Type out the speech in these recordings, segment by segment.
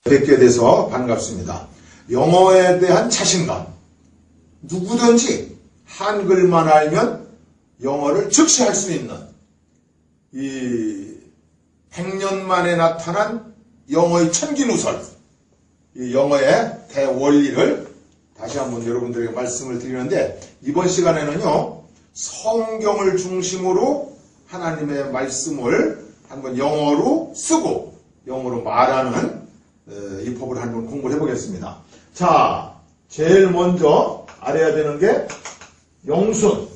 뵙게 돼서 반갑습니다. 영어에 대한 자신감. 누구든지 한글만 알면 영어를 즉시 할 수 있는 이 100년 만에 나타난 영어의 천기누설, 이 영어의 대원리를 다시 한번 여러분들에게 말씀을 드리는데, 이번 시간에는요, 성경을 중심으로 하나님의 말씀을 한번 영어로 쓰고 영어로 말하는 이 법을 한번 공부를 해보겠습니다. 자, 제일 먼저 알아야 되는 게 영순,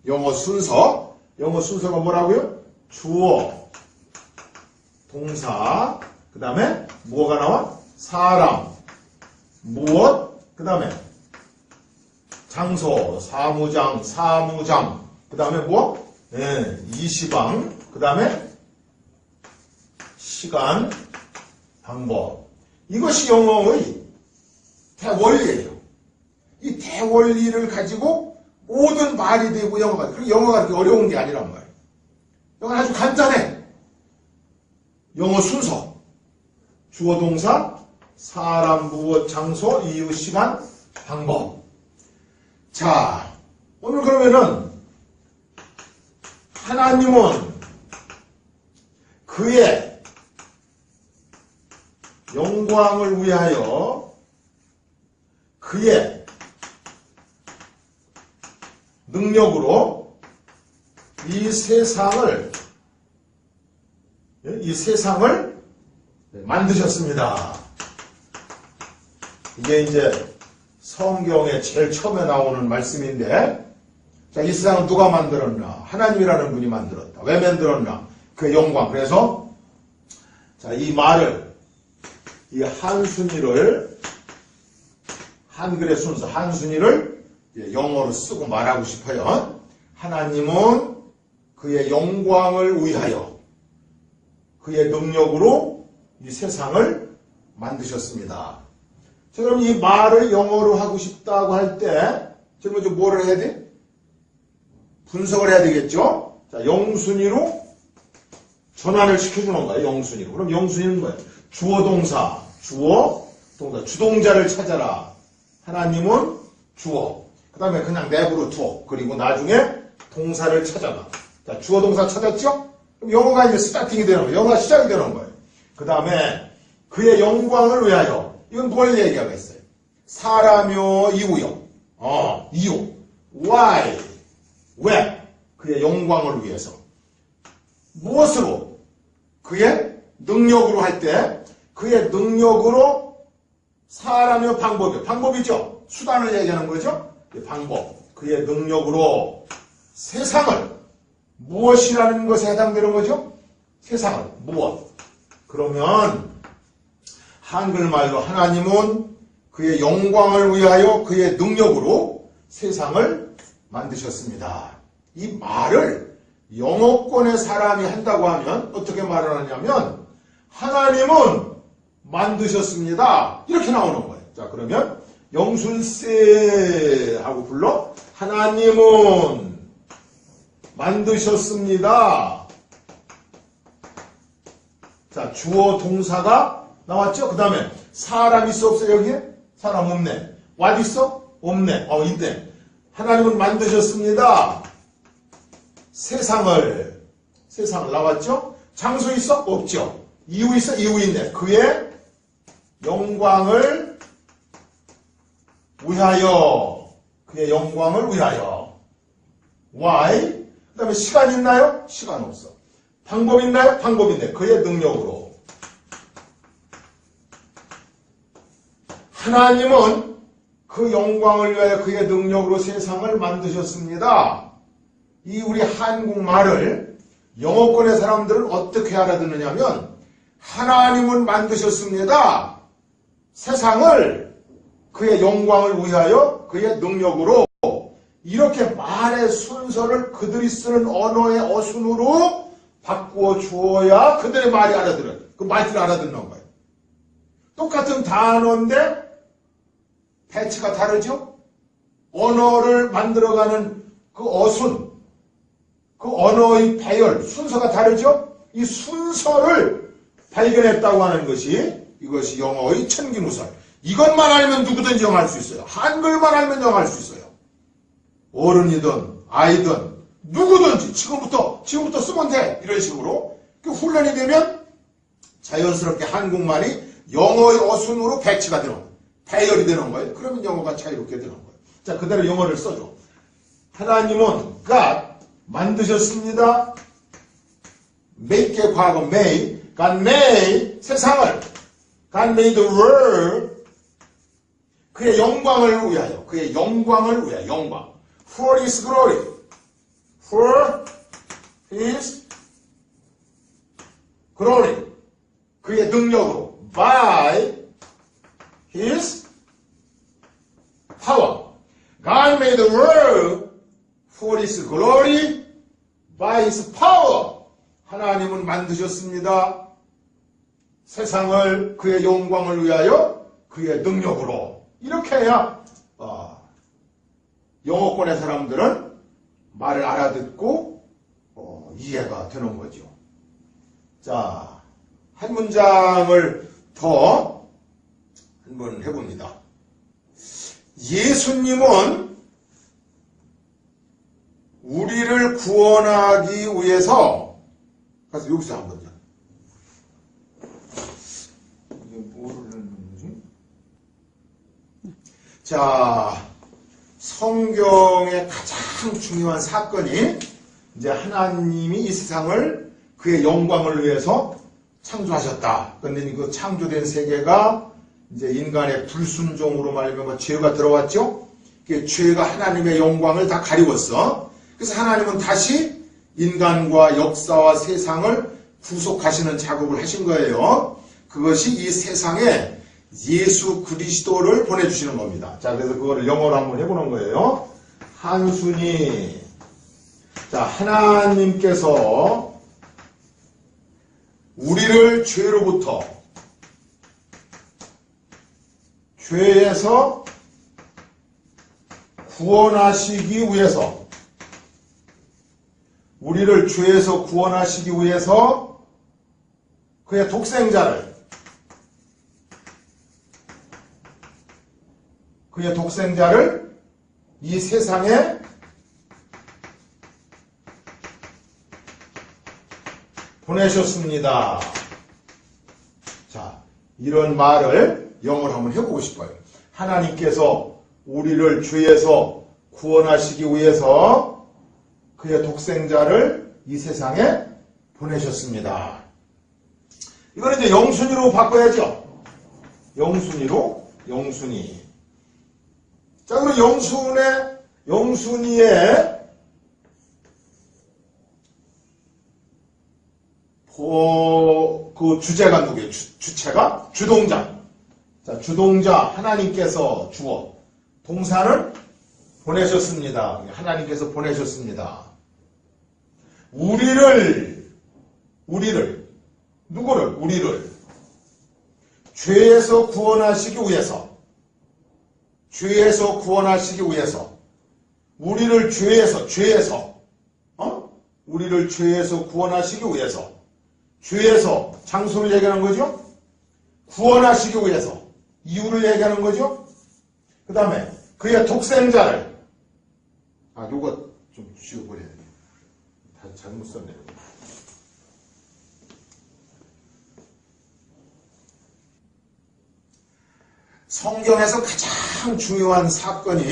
영어 순서. 영어 순서가 뭐라고요? 주어, 동사, 그 다음에 뭐가 나와? 사람, 무엇, 그 다음에 장소, 사무장, 사무장, 그 다음에 뭐? 이시방, 그 다음에 시간, 방법. 이것이 영어의 대원리예요. 이 대원리를 가지고 모든 말이 되고 영어가 되고, 그리고 영어가 그렇게 어려운 게 아니란 말이에요. 영어는 아주 간단해. 영어 순서, 주어, 동사, 사람, 무엇, 장소, 이유, 시간, 방법. 자, 오늘 그러면은 하나님은 그의 영광을 위하여 그의 능력으로 이 세상을 만드셨습니다. 이게 이제 성경에 제일 처음에 나오는 말씀인데, 자, 이 세상을 누가 만들었나? 하나님이라는 분이 만들었다. 왜 만들었나? 그의 영광. 그래서 자, 이 말을, 이 한순위를, 한글의 순서 한순위를 영어로 쓰고 말하고 싶어요. 하나님은 그의 영광을 위하여 그의 능력으로 이 세상을 만드셨습니다. 자, 그럼 이 말을 영어로 하고 싶다고 할 때, 제일 먼저 뭐를 해야 돼? 분석을 해야 되겠죠? 자, 영순위로 전환을 시켜주는 거예요. 영순위로. 그럼 영순위는 뭐예요? 주어, 동사, 주어, 동사, 주동자를 찾아라. 하나님은 주어. 그 다음에 그냥 내부로 두어. 그리고 나중에 동사를 찾아가. 자, 주어, 동사 찾았죠? 그럼 영어가 이제 스타팅이 되는 거예요. 영어가 시작이 되는 거예요. 그 다음에 그의 영광을 위하여. 이건 뭘 얘기하겠어요? 사람요, 이유요. 이유. Why? 왜? 그의 영광을 위해서. 무엇으로? 그의 능력으로 할 때, 그의 능력으로 사람요, 방법이요. 방법이죠? 수단을 얘기하는 거죠? 방법. 그의 능력으로 세상을, 무엇이라는 것에 해당되는 거죠? 세상을, 무엇? 그러면 한글말로 하나님은 그의 영광을 위하여 그의 능력으로 세상을 만드셨습니다. 이 말을 영어권의 사람이 한다고 하면 어떻게 말을 하냐면, 하나님은 만드셨습니다. 이렇게 나오는 거예요. 자, 그러면 영순세 하고 불러. 하나님은 만드셨습니다. 자, 주어 동사가 나왔죠? 그 다음에 사람 있어 없어? 여기에? 사람 없네. what 있어? 없네. 있네. 하나님은 만드셨습니다. 세상을 나왔죠? 장소 있어? 없죠? 이유 있어? 이유 있네. 그의 영광을 위하여. 그의 영광을 위하여. why? 그 다음에 시간 있나요? 시간 없어. 방법 있나요? 방법 있네. 그의 능력으로. 하나님은 그 영광을 위하여 그의 능력으로 세상을 만드셨습니다. 이 우리 한국말을 영어권의 사람들은 어떻게 알아듣느냐면, 하나님은 만드셨습니다. 세상을 그의 영광을 위하여 그의 능력으로. 이렇게 말의 순서를 그들이 쓰는 언어의 어순으로 바꾸어 주어야 그들의 말이 알아들어요. 그 말들을 알아듣는 거예요. 똑같은 단어인데 배치가 다르죠? 언어를 만들어가는 그 어순, 그 언어의 배열, 순서가 다르죠? 이 순서를 발견했다고 하는 것이 이것이 영어의 천기무설. 이것만 알면 누구든지 영어할 수 있어요. 한글만 알면 영어할 수 있어요. 어른이든 아이든 누구든지 지금부터 쓰면 돼. 이런 식으로 훈련이 되면 자연스럽게 한국말이 영어의 어순으로 배치가 되는 거예요. 배열이 되는 거예요. 그러면 영어가 자유롭게 되는 거예요. 자, 그대로 영어를 써줘. 하나님은 God 만드셨습니다. make의 과거 made. God made 세상을. God made the world. 그의 영광을 위하여. 그의 영광을 위하여. 영광. For his glory. For his glory. 그의 능력으로. By his power. God made the world for his glory by his power. 하나님은 만드셨습니다. 세상을 그의 영광을 위하여 그의 능력으로. 이렇게 해야 영어권의 사람들은 말을 알아듣고 이해가 되는 거죠. 자, 한 문장을 더 한번 해봅니다. 예수님은 우리를 구원하기 위해서, 그래서 여기서 한번 이게 뭐를 하는 거지? 자, 성경의 가장 중요한 사건이 이제 하나님이 이 세상을 그의 영광을 위해서 창조하셨다. 그런데 그 창조된 세계가 이제 인간의 불순종으로 말미암아 죄가 들어왔죠. 그 죄가 하나님의 영광을 다 가리웠어. 그래서 하나님은 다시 인간과 역사와 세상을 구속하시는 작업을 하신 거예요. 그것이 이 세상에 예수 그리스도를 보내주시는 겁니다. 자, 그래서 그거를 영어로 한번 해보는 거예요. 한순이. 자, 하나님께서 우리를 죄로부터, 죄에서 구원하시기 위해서, 우리를 죄에서 구원하시기 위해서 그의 독생자를 이 세상에 보내셨습니다. 자, 이런 말을 영어로 한번 해보고 싶어요. 하나님께서 우리를 죄에서 구원하시기 위해서 그의 독생자를 이 세상에 보내셨습니다. 이거는 이제 영순위로 바꿔야죠. 영순위. 자, 그럼 영순위의 그 주제가 누구예요? 주체가? 주동자. 자, 주동자 하나님께서 주어. 동사는 보내셨습니다. 하나님께서 보내셨습니다. 누구를? 우리를 죄에서 구원하시기 위해서, 우리를 죄에서 구원하시기 위해서, 죄에서 장소를 얘기하는 거죠. 구원하시기 위해서 이유를 얘기하는 거죠. 그 다음에 그의 독생자를, 요거 좀 지워버려야 돼. 다 잘못 썼네요. 성경에서 가장 중요한 사건이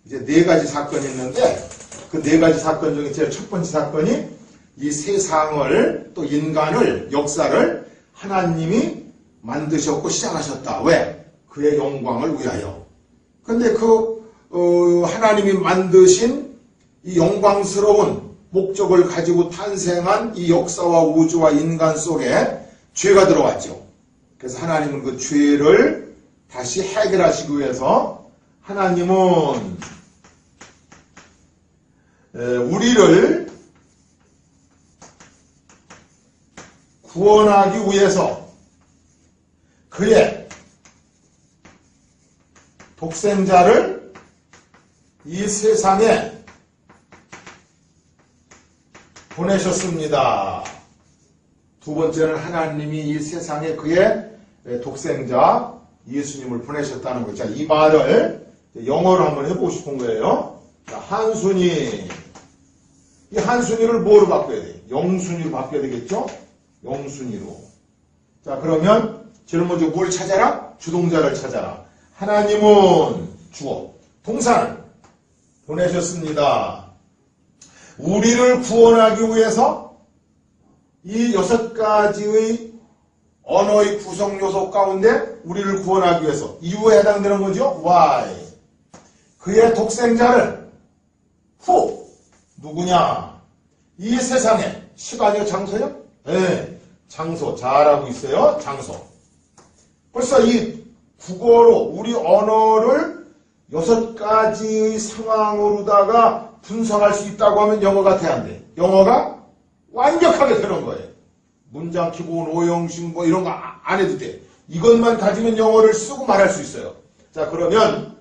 이제 4가지 사건이 있는데, 그 4가지 사건 중에 제일 첫 번째 사건이 이 세상을, 또 인간을, 역사를 하나님이 만드셨고 시작하셨다. 왜? 그의 영광을 위하여. 근데 하나님이 만드신 이 영광스러운 목적을 가지고 탄생한 이 역사와 우주와 인간 속에 죄가 들어왔죠. 그래서 하나님은 그 죄를 다시 해결하시기 위해서 하나님은 우리를 구원하기 위해서 그의 독생자를 이 세상에 보내셨습니다. 두 번째는 하나님이 이 세상에 그의 독생자 예수님을 보내셨다는 거죠. 자, 이 말을 영어로 한번 해보고 싶은 거예요. 자, 한순위. 이 한순위를 뭐로 바꿔야 돼? 영순위로 바꿔야 되겠죠? 영순위로. 자, 그러면 제일 먼저 뭘 찾아라? 주동자를 찾아라. 하나님은 주어, 동사를 보내셨습니다. 우리를 구원하기 위해서 이 6가지의 언어의 구성 요소 가운데 우리를 구원하기 위해서 이유에 해당되는 거죠. Why? 그의 독생자를 who? 누구냐? 이 세상에 시간이요? 장소요? 네. 장소. 잘하고 있어요. 장소. 벌써 이 국어로 우리 언어를 6가지의 상황으로다가 분석할 수 있다고 하면 영어가 돼야 안 돼. 영어가 완벽하게 되는 거예요. 문장 기본, 오형식 뭐 이런 거 안 해도 돼. 이것만 가지면 영어를 쓰고 말할 수 있어요. 자, 그러면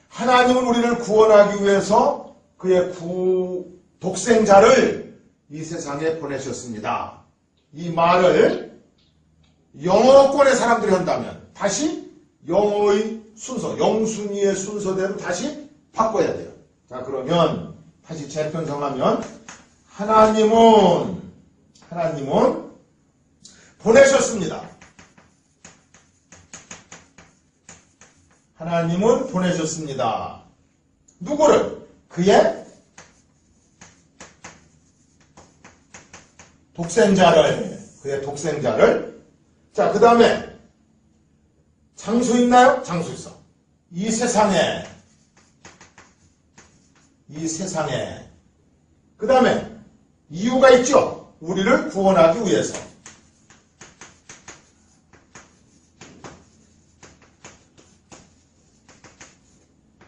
하나님은 우리를 구원하기 위해서 그의 독생자를 이 세상에 보내셨습니다. 이 말을 영어권의 사람들이 한다면 다시 영어의 순서, 영순위의 순서대로 다시 바꿔야 돼요. 자, 그러면 다시 재편성하면 하나님은 보내셨습니다. 하나님은 보내셨습니다. 누구를? 그의 독생자를. 자, 그 다음에 장소 있나요? 장소 있어. 이 세상에. 그 다음에 이유가 있죠. 우리를 구원하기 위해서.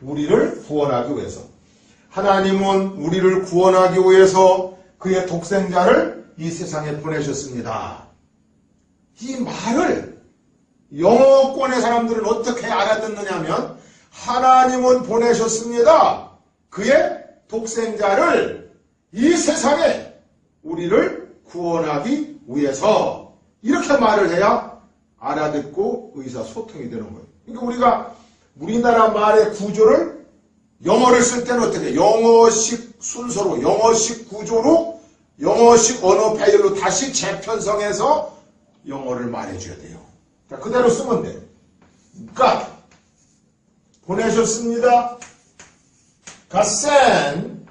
우리를 구원하기 위해서. 하나님은 우리를 구원하기 위해서 그의 독생자를 이 세상에 보내셨습니다. 이 말을 영어권의 사람들은 어떻게 알아듣느냐면 하나님은 보내셨습니다. 그의 독생자를 이 세상에 우리를 구원하기 위해서. 이렇게 말을 해야 알아듣고 의사소통이 되는 거예요. 그러니까 우리나라 말의 구조를 영어를 쓸 때는 어떻게 해요? 영어식 순서로, 영어식 구조로, 영어식 언어 파일로 다시 재편성해서 영어를 말해줘야 돼요. 자, 그대로 쓰면 돼. God 보내셨습니다. God sent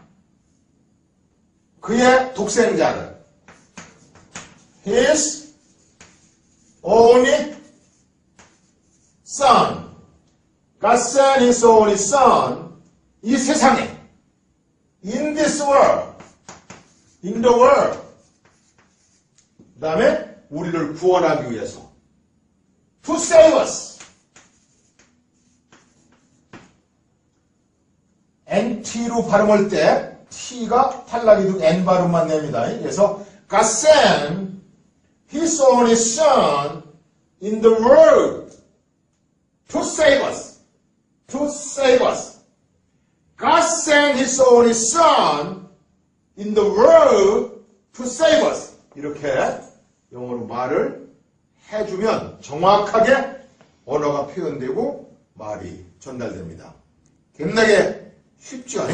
그의 독생자를 His only Son. God sent His only Son. 이 세상에 in this world, in the world. 그 다음에 우리를 구원하기 위해서 to save us. NT로 발음할 때 T가 탈락이 되고 N 발음만 냅니다. 그래서 God sent His only Son in the world to save us. To save us. God sent His only Son in the world to save us. 이렇게 영어로 말을 해주면 정확하게 언어가 표현되고 말이 전달됩니다. 겁나게 쉽죠?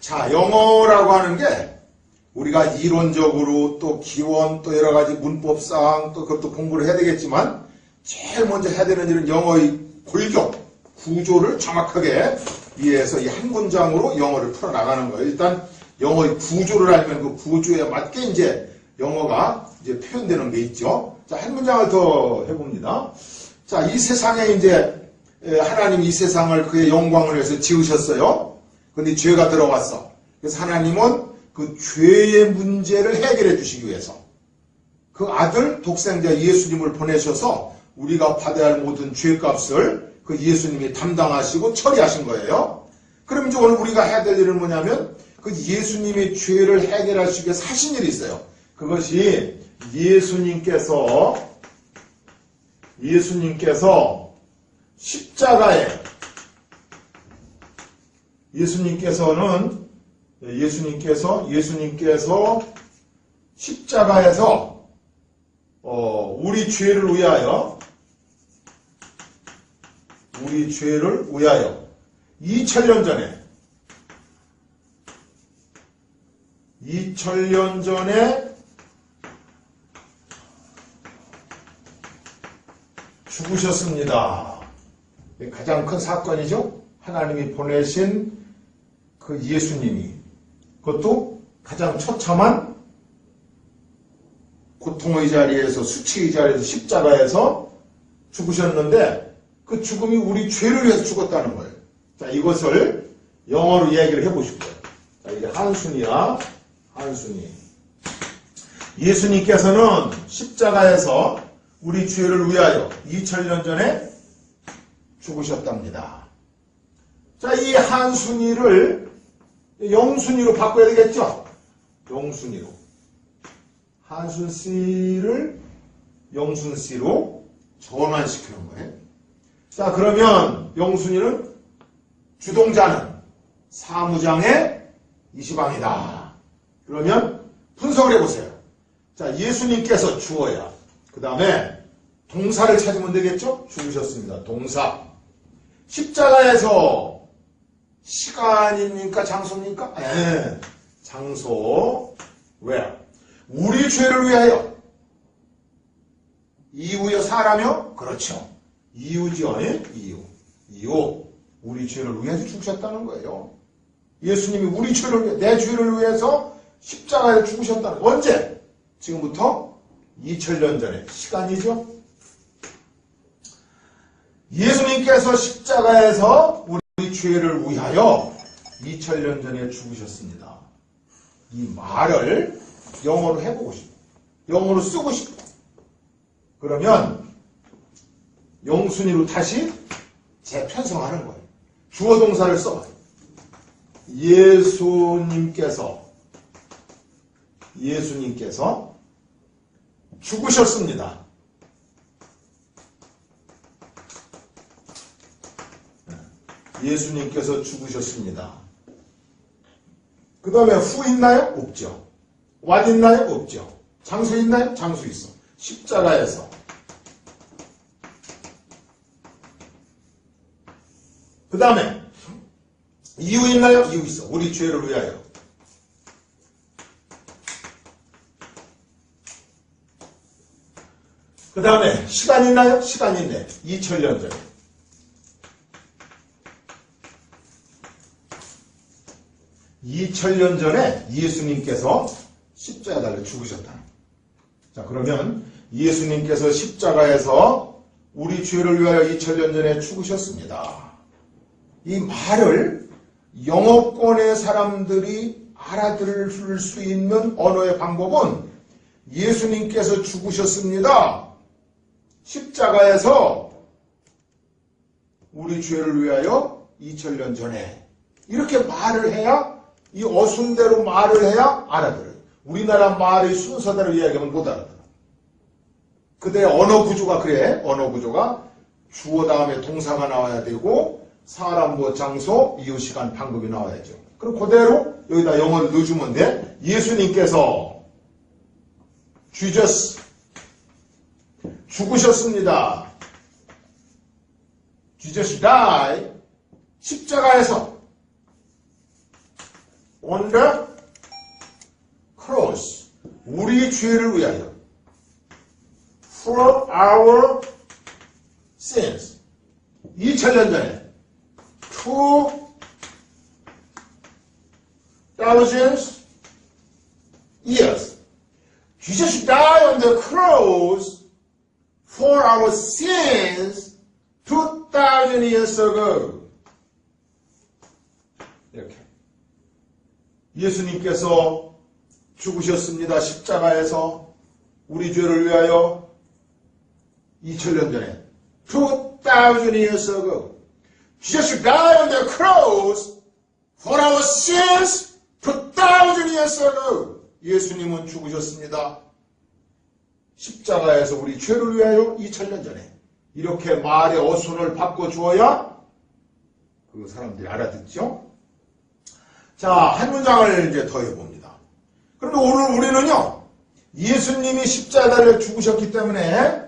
자, 영어라고 하는 게 우리가 이론적으로 또 기원 또 여러 가지 문법상 또 그것도 공부를 해야 되겠지만 제일 먼저 해야 되는 일은 영어의 골격, 구조를 정확하게 이해해서 이 한 문장으로 영어를 풀어나가는 거예요. 일단 영어의 구조를 알면 그 구조에 맞게 이제 영어가 이제 표현되는 게 있죠. 자, 한 문장을 더 해봅니다. 자, 이 세상에 이제 하나님 이 세상을 그의 영광을 위해서 지으셨어요. 근데 죄가 들어왔어. 그래서 하나님은 그 죄의 문제를 해결해 주시기 위해서 그 아들 독생자 예수님을 보내셔서 우리가 받아야 할 모든 죄값을 그 예수님이 담당하시고 처리하신 거예요. 그럼 이제 오늘 우리가 해야 될 일은 뭐냐면 그 예수님이 죄를 해결하시기 위해서 하신 일이 있어요. 그것이 예수님께서 십자가에 예수님께서 십자가에서 우리 죄를 위하여 2000년 전에 죽으셨습니다. 가장 큰 사건이죠. 하나님이 보내신 그 예수님이, 그것도 가장 처참한 고통의 자리에서, 수치의 자리에서, 십자가에서 죽으셨는데 그 죽음이 우리 죄를 위해서 죽었다는 거예요. 자, 이것을 영어로 이야기를 해보실 거예요. 자, 이제 한순이야. 한순이. 예수님께서는 십자가에서 우리 죄를 위하여 2000년 전에 죽으셨답니다. 자, 이 한순이를 영순이로 바꿔야 되겠죠? 영순이로. 한순씨를 영순씨로 전환시키는 거예요. 자, 그러면 영순이는 주동자는 사무장의 이시방이다. 그러면 분석을 해보세요. 자, 예수님께서 주어야. 그 다음에 동사를 찾으면 되겠죠? 죽으셨습니다. 동사. 십자가에서 시간입니까? 장소입니까? 네. 장소. 왜? 우리 죄를 위하여. 이유여 사라며? 그렇죠. 이유죠. 이유. 우리 죄를 위해서 죽으셨다는 거예요. 예수님이 우리 죄를 위해, 내 죄를 위해서 십자가에 죽으셨다는 거예요. 언제? 지금부터 2000년 전에. 시간이죠. 예수님께서 십자가에서 우리 죄를 위하여 2000년 전에 죽으셨습니다. 이 말을 영어로 해보고 싶어. 영어로 쓰고 싶어. 그러면 영순이로 다시 재편성하는 거예요. 주어 동사를 써. 예수님께서 죽으셨습니다. 예수님께서 죽으셨습니다. 그 다음에 who 있나요? 없죠. what 있나요? 없죠. 장소 있나요? 장소 있어. 십자가에서. 그 다음에 이유 있나요? 이유 있어. 우리 죄를 위하여. 그 다음에 시간 있나요? 시간 있네. 2000년 전에. 예수님께서 십자가에 달려 죽으셨다. 자, 그러면 예수님께서 십자가에서 우리 죄를 위하여 2000년 전에 죽으셨습니다. 이 말을 영어권의 사람들이 알아들을 수 있는 언어의 방법은 예수님께서 죽으셨습니다. 십자가에서 우리 죄를 위하여 2000년 전에. 이렇게 말을 해야, 이 어순대로 말을 해야 알아들어요. 우리나라 말의 순서대로 이야기하면 못 알아들어. 그들의 언어 구조가 그래. 언어 구조가 주어 다음에 동사가 나와야 되고, 사람, 뭐, 장소, 이유, 시간, 방법이 나와야죠. 그럼 그대로 여기다 영어를 넣어주면 돼. 예수님께서 Jesus 죽으셨습니다. Jesus died. 십자가에서 on the cross. 우리 죄를 위하여. For our sins. 2000년 전에. 2000 years. Jesus died on the cross for our sins 2000 years ago. 이렇게. 예수님께서 죽으셨습니다. 십자가에서 우리 죄를 위하여 2000년 전에. 2000 years ago. Jesus died on the cross for our sins 2000 years ago. 예수님은 죽으셨습니다. 십자가에서 우리 죄를 위하여 2000년 전에. 이렇게 말의 어순을 바꿔주어야 그 사람들이 알아듣죠. 자, 한 문장을 이제 더 해봅니다. 그런데 오늘 우리는요, 예수님이 십자가에 달려 죽으셨기 때문에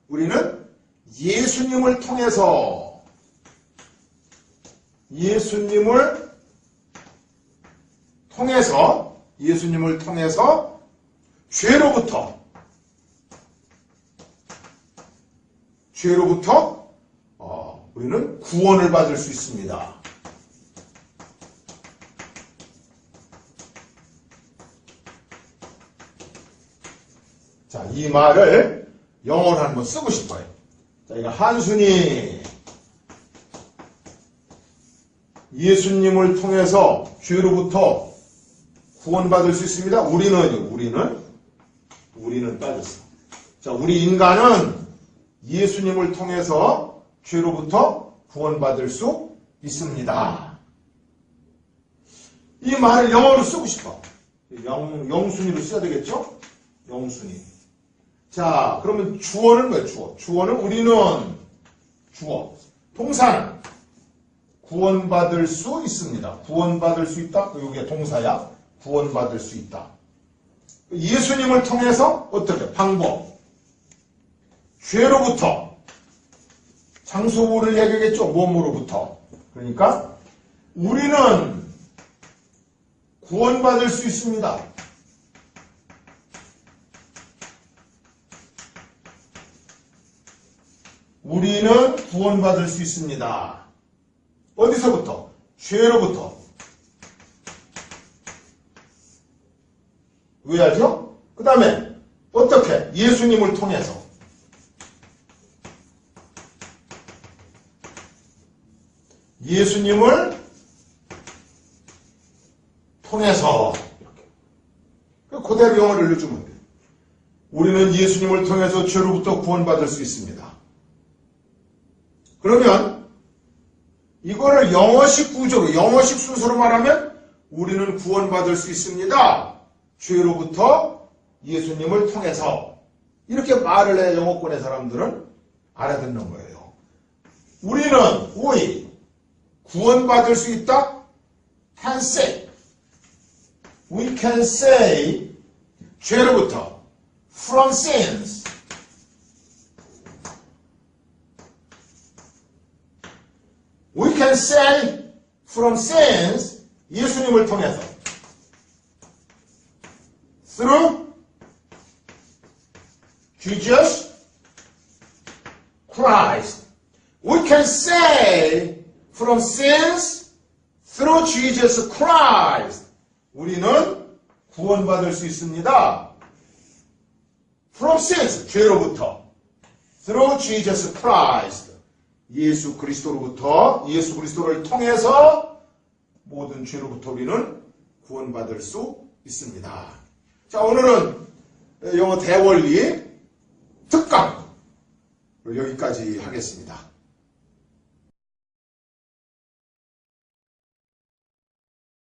우리는 예수님을 통해서 죄로부터 우리는 구원을 받을 수 있습니다. 자, 이 말을 영어로 한번 쓰고 싶어요. 자, 이거 한순이 예수님을 통해서 죄로부터 구원받을 수 있습니다. 우리는 빠졌어. 자, 우리 인간은 예수님을 통해서 죄로부터 구원받을 수 있습니다. 이 말을 영어로 쓰고 싶어. 영순이로 써야 되겠죠? 영순이. 자, 그러면 주어는 뭐예요? 주어는 우리는 주어. 동사는 구원받을 수 있습니다. 구원받을 수 있다? 이게 동사야. 구원받을 수 있다. 예수님을 통해서 어떻게? 방법. 죄로부터. 장소를 얘기하겠죠? 몸으로부터. 그러니까 우리는 구원받을 수 있습니다. 우리는 구원받을 수 있습니다. 어디서부터? 죄로부터. 왜 하죠? 그 다음에 어떻게? 예수님을 통해서. 예수님을 통해서. 이렇게. 그대로 영어를 읽어주면 돼요. 우리는 예수님을 통해서 죄로부터 구원받을 수 있습니다. 그러면 이거를 영어식 구조로, 영어식 순서로 말하면 우리는 구원받을 수 있습니다. 죄로부터 예수님을 통해서. 이렇게 말을 해 영어권의 사람들은 알아듣는 거예요. 우리 구원받을 수 있다? can say. We can say 죄로부터 from sins. We can say from sins 예수님을 통해서 through Jesus Christ. We can say from sins through Jesus Christ. 우리는 구원받을 수 있습니다. From sins, 죄로부터. Through Jesus Christ. 예수 그리스도로부터, 예수 그리스도를 통해서 모든 죄로부터 우리는 구원받을 수 있습니다. 자, 오늘은 영어 대원리 특강 여기까지 하겠습니다.